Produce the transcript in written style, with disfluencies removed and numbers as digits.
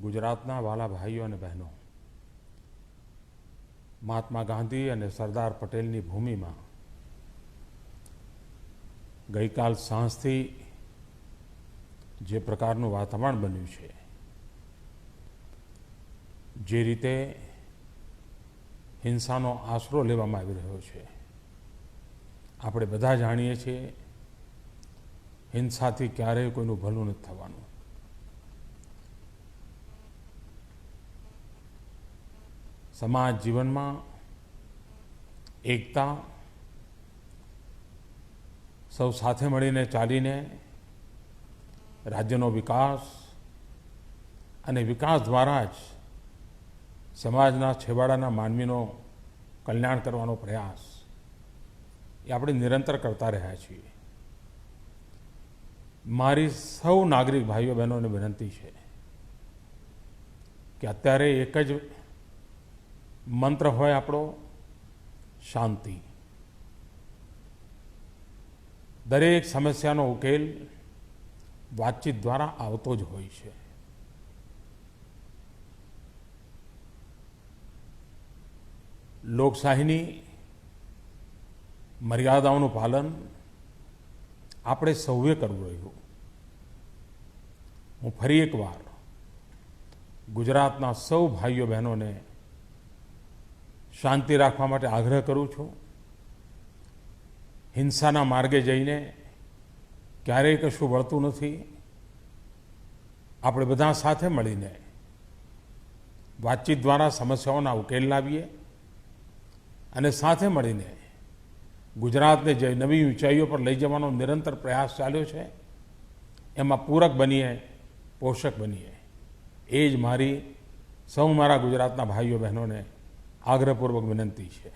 ગુજરાતના વાલા ભાઈઓ અને બહેનો, મહાત્મા ગાંધી અને સરદાર પટેલની ભૂમિમાં ગઈકાલ સાંજથી જે પ્રકારનું વાતાવરણ બન્યું છે, જે રીતે હિંસાનો આશરો લેવામાં આવી રહ્યો છે, આપણે બધા જાણીએ છીએ હિંસાથી ક્યારેય કોઈનું ભલું નથી થવાનું. સમાજ જીવનમાં એકતા, સૌ સાથે મળીને ચાલીને રાજ્યનો વિકાસ અને વિકાસ દ્વારા જ સમાજના છેવાડાના માનવીનો કલ્યાણ કરવાનો પ્રયાસ એ આપણે નિરંતર કરતા રહ્યા છીએ. મારી સૌ નાગરિક ભાઈઓ બહેનોને વિનંતી છે કે અત્યારે એક જ મંત્ર હોય આપણો, શાંતિ. દરેક સમસ્યાનો ઉકેલ વાતચીત દ્વારા આવતો જ હોય છે. લોકશાહીની મર્યાદાઓનું પાલન આપણે સૌએ કરવું રહ્યું. હું ફરી એકવાર ગુજરાતના સૌ ભાઈઓ બહેનોને શાંતિ રાખવા માટે આગ્રહ કરું છું. હિંસાના માર્ગે જઈને ક્યારેય કશું વળતું નથી. આપણે બધા સાથે મળીને વાતચીત દ્વારા સમસ્યાઓના ઉકેલ લાવીએ અને સાથે મળીને ગુજરાતને જે નવી ઊંચાઈઓ પર લઈ જવાનો નિરંતર પ્રયાસ ચાલ્યો છે, એમાં પૂરક બનીએ, પોષક બનીએ. એ જ મારી સૌ મારા ગુજરાતના ભાઈઓ બહેનોને આગ્રહપૂર્વક વિનંતી છે.